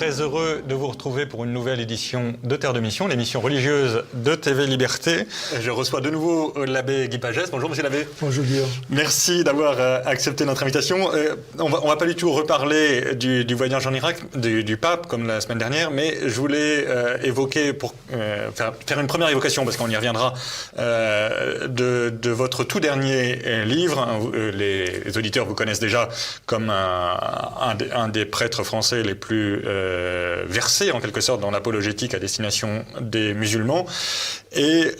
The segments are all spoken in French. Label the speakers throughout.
Speaker 1: Très heureux de vous retrouver pour une nouvelle édition de Terre de Mission, l'émission religieuse de TV Liberté. Je reçois de nouveau l'abbé Guy Pagès. Bonjour monsieur l'abbé.
Speaker 2: Bonjour Guillaume.
Speaker 1: Merci d'avoir accepté notre invitation. On va pas du tout reparler du voyage en Irak, du pape comme la semaine dernière, mais je voulais évoquer, pour faire une première évocation, parce qu'on y reviendra, de votre tout dernier livre. Les auditeurs vous connaissent déjà comme un des prêtres français les plus versés en quelque sorte dans l'apologétique à destination des musulmans, et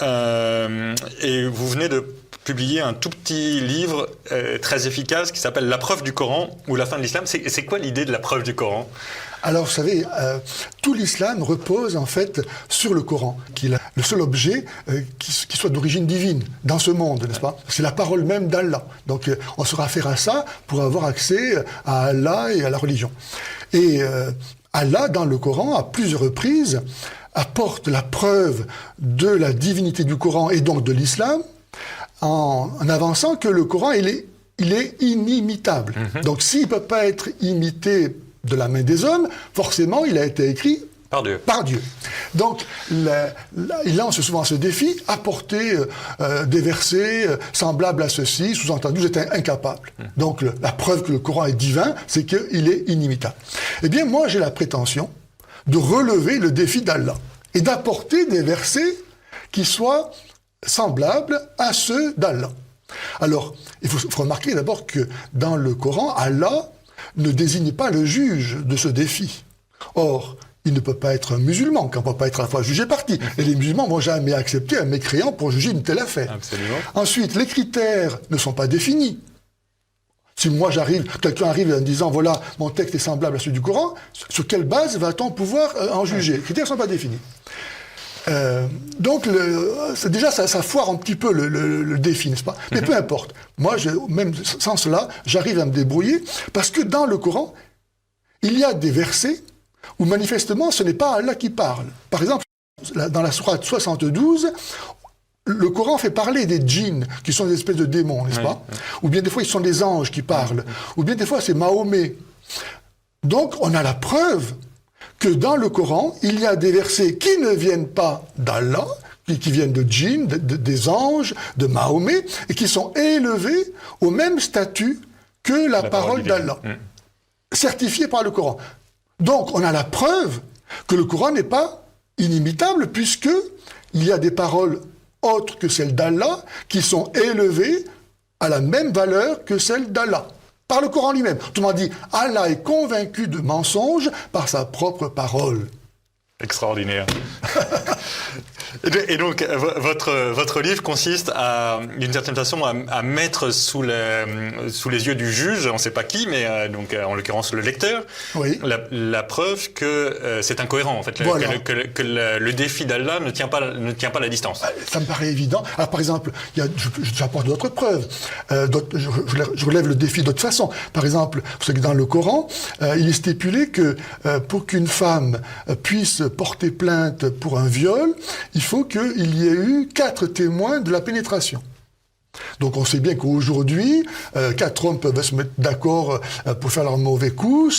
Speaker 1: vous venez de publier un tout petit livre très efficace qui s'appelle La preuve du Coran ou la fin de l'islam. C'est quoi l'idée de la preuve du Coran ?
Speaker 2: Alors, vous savez, tout l'islam repose en fait sur le Coran, qui est le seul objet qui soit d'origine divine dans ce monde, n'est-ce pas ? C'est la parole même d'Allah. Donc, on se réfère à ça pour avoir accès à Allah et à la religion. Et Allah, dans le Coran, à plusieurs reprises, apporte la preuve de la divinité du Coran et donc de l'islam en avançant que le Coran, il est inimitable. Donc, s'il ne peut pas être imité de la main des hommes, forcément, il a été écrit par Dieu. Donc, il lance souvent ce défi, apporter des versets semblables à ceci, sous-entendu, vous êtes incapable. Donc, la preuve que le Coran est divin, c'est qu'il est inimitable. Eh bien, moi, j'ai la prétention de relever le défi d'Allah et d'apporter des versets qui soient semblables à ceux d'Allah. Alors, il faut remarquer d'abord que dans le Coran, Allah ne désigne pas le juge de ce défi. Or, il ne peut pas être un musulman, car on ne peut pas être à la fois juge et partie. Et les musulmans ne vont jamais accepter un mécréant pour juger une telle affaire.
Speaker 1: Absolument.
Speaker 2: Ensuite, les critères ne sont pas définis. Si moi quelqu'un arrive en disant, voilà, mon texte est semblable à celui du Coran, sur quelle base va-t-on pouvoir en juger ? Les critères ne sont pas définis. Donc, déjà, ça foire un petit peu le défi, n'est-ce pas ? Mais peu importe. Moi, même sans cela, j'arrive à me débrouiller, parce que dans le Coran, il y a des versets où manifestement, ce n'est pas Allah qui parle. Par exemple, dans la sourate 72, le Coran fait parler des djinns, qui sont des espèces de démons, n'est-ce pas ? Ou bien des fois, ils sont des anges qui parlent. Ou bien des fois, c'est Mahomet. Donc, on a la preuve que dans le Coran, il y a des versets qui ne viennent pas d'Allah, qui viennent de djinns, des anges, de Mahomet, et qui sont élevés au même statut que la parole d'Allah, certifiée par le Coran. Donc, on a la preuve que le Coran n'est pas inimitable, puisque il y a des paroles autres que celles d'Allah qui sont élevées à la même valeur que celles d'Allah, par le Coran lui-même. Autrement dit, Allah est convaincu de mensonge par sa propre parole.
Speaker 1: Extraordinaire. Et donc, votre livre consiste d'une certaine façon, à mettre sous les yeux du juge, on ne sait pas qui, mais donc en l'occurrence le lecteur, oui, la preuve que c'est incohérent, en fait, voilà, que le défi d'Allah ne tient pas la distance.
Speaker 2: Ça me paraît évident. Alors, par exemple, j'apporte d'autres preuves. Je relève le défi d'autre façon. Par exemple, vous savez que dans le Coran, il est stipulé que pour qu'une femme puisse porter plainte pour un viol, il faut qu'il y ait eu 4 témoins de la pénétration. Donc on sait bien qu'aujourd'hui, 4 hommes peuvent se mettre d'accord pour faire leur mauvais coup,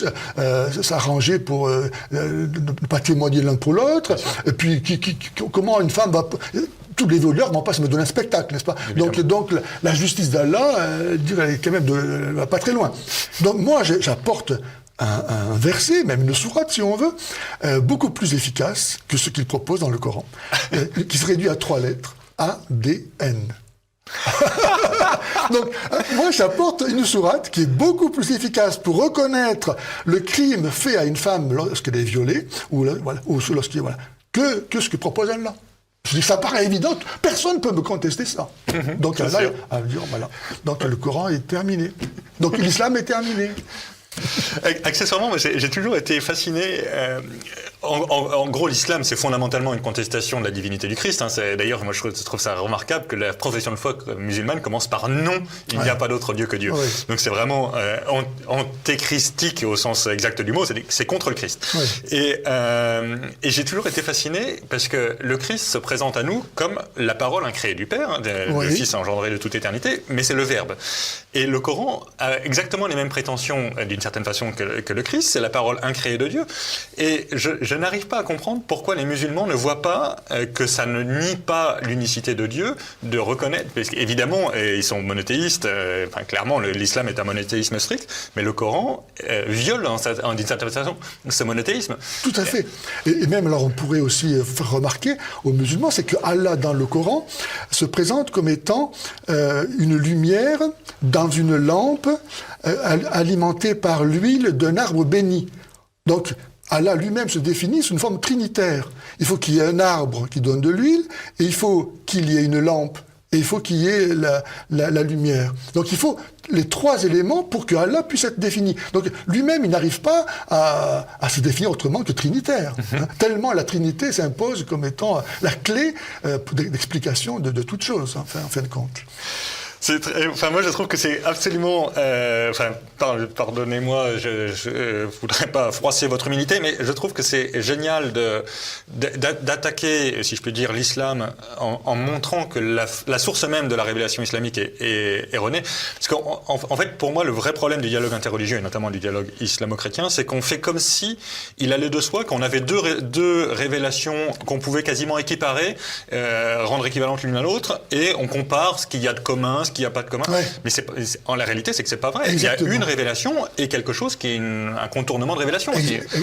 Speaker 2: s'arranger pour ne pas témoigner l'un pour l'autre. Et puis comment une femme va... Tous les violeurs ne vont pas se mettre dans un spectacle, n'est-ce pas ? Donc la justice d'Allah, elle est quand même va pas très loin. Donc moi, j'apporte un verset, même une sourate si on veut, beaucoup plus efficace que ce qu'il propose dans le Coran, qui se réduit à 3 lettres, A-D-N. Donc, moi j'apporte une sourate qui est beaucoup plus efficace pour reconnaître le crime fait à une femme lorsqu'elle est violée, ou lorsqu'elle... Voilà, que ce que propose Allah. Je dis, ça paraît évident, personne ne peut me contester ça. Donc là, voilà. Donc le Coran est terminé. Donc l'islam est terminé.
Speaker 1: Accessoirement, j'ai toujours été fasciné. En gros, l'islam, c'est fondamentalement une contestation de la divinité du Christ. D'ailleurs, moi, je trouve ça remarquable que la profession de foi musulmane commence par non, il n'y a pas d'autre Dieu que Dieu. Oui. Donc, c'est vraiment antéchristique au sens exact du mot, c'est contre le Christ. Oui. Et j'ai toujours été fasciné parce que le Christ se présente à nous comme la parole incréée du Père, le Fils engendré de toute éternité, mais c'est le Verbe. Et le Coran a exactement les mêmes prétentions d'une d'une certaine façon que le Christ, c'est la parole incréée de Dieu. Et je n'arrive pas à comprendre pourquoi les musulmans ne voient pas que ça ne nie pas l'unicité de Dieu, de reconnaître, parce qu'évidemment, ils sont monothéistes, clairement l'islam est un monothéisme strict, mais le Coran viole d'une certaine façon ce monothéisme.
Speaker 2: Tout à fait. Et même, alors on pourrait aussi faire remarquer aux musulmans, c'est que Allah dans le Coran se présente comme étant une lumière dans une lampe alimentée par l'huile d'un arbre béni. Donc, Allah lui-même se définit sous une forme trinitaire. Il faut qu'il y ait un arbre qui donne de l'huile, et il faut qu'il y ait une lampe, et il faut qu'il y ait la lumière. Donc il faut les trois éléments pour que Allah puisse être défini. Donc lui-même, il n'arrive pas à se définir autrement que trinitaire. Tellement la Trinité s'impose comme étant la clé d'explication de toute chose, en fin de compte.
Speaker 1: Moi, je trouve que c'est absolument... pardonnez-moi, je voudrais pas froisser votre humilité, mais je trouve que c'est génial d'attaquer, si je peux dire, l'islam en montrant que la source même de la révélation islamique est erronée. Parce qu'en fait, pour moi, le vrai problème du dialogue interreligieux, et notamment du dialogue islamo-chrétien, c'est qu'on fait comme si il allait de soi, qu'on avait deux révélations qu'on pouvait quasiment équiparer, rendre équivalentes l'une à l'autre, et on compare ce qu'il y a de commun, ce qu'il n'y a pas de commun. Ouais. Mais en la réalité, c'est que c'est pas vrai.
Speaker 2: Exactement.
Speaker 1: Il y a une révélation et quelque chose qui est un contournement de révélation,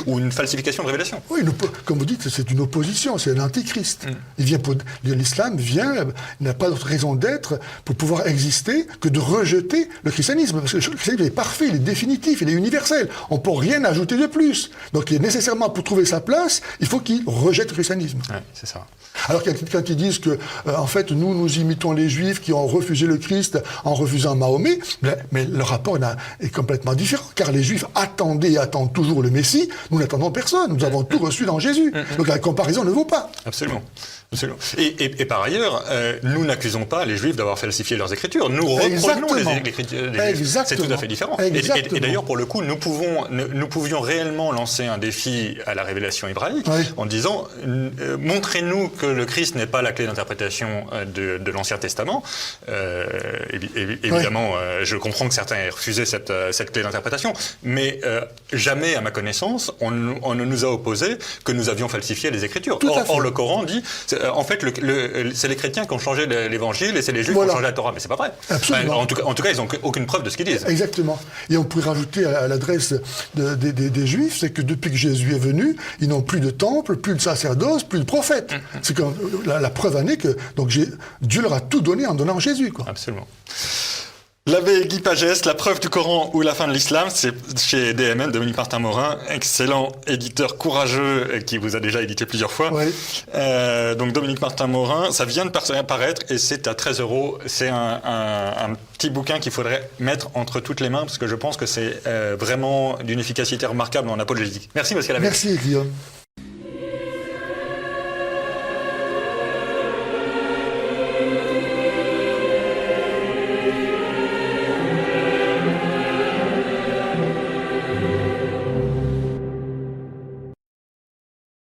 Speaker 1: ou une falsification de révélation.
Speaker 2: Oui, comme vous dites, c'est une opposition, c'est un antichrist. L'islam n'a pas d'autre raison d'être pour pouvoir exister que de rejeter le christianisme. Parce que le christianisme est parfait, il est définitif, il est universel. On ne peut rien ajouter de plus. Donc, nécessairement, pour trouver sa place, il faut qu'il rejette le christianisme.
Speaker 1: Oui, c'est ça.
Speaker 2: Alors quand ils disent que, en fait, nous imitons les Juifs qui ont refusé le Christ en refusant Mahomet, mais le rapport est complètement différent, car les Juifs attendaient et attendent toujours le Messie, nous n'attendons personne, nous avons tout reçu dans Jésus. Donc la comparaison ne vaut pas.
Speaker 1: Absolument. Absolument. Et par ailleurs, nous n'accusons pas les Juifs d'avoir falsifié leurs Écritures. Nous reprenons les Écritures des Juifs. C'est tout à fait différent. Et d'ailleurs, pour le coup, nous pouvions réellement lancer un défi à la révélation hébraïque en disant montrez-nous que le Christ n'est pas la clé d'interprétation de l'Ancien Testament. Évidemment, je comprends que certains aient refusé cette clé d'interprétation, mais jamais, à ma connaissance, on ne nous a opposé que nous avions falsifié les Écritures. Or, le Coran dit... En fait, c'est les chrétiens qui ont changé l'évangile et c'est les juifs qui ont changé la Torah. Mais c'est pas vrai.
Speaker 2: Absolument.
Speaker 1: En tout cas, ils n'ont aucune preuve de ce qu'ils disent.
Speaker 2: Exactement. Et on pourrait rajouter à l'adresse des juifs, c'est que depuis que Jésus est venu, ils n'ont plus de temple, plus de sacerdoce, plus de prophète. C'est comme la preuve en est que donc Dieu leur a tout donné en donnant Jésus. Quoi.
Speaker 1: Absolument. L'abbé Guy Pagès, La preuve du Coran ou la fin de l'islam, c'est chez DMN, Dominique Martin-Morin, excellent éditeur courageux qui vous a déjà édité plusieurs fois.
Speaker 2: Oui.
Speaker 1: Donc Dominique Martin-Morin, ça vient de paraître et c'est à 13 €. C'est un petit bouquin qu'il faudrait mettre entre toutes les mains parce que je pense que c'est vraiment d'une efficacité remarquable en apologétique. Merci Pascal Abbé.
Speaker 2: Merci Guillaume.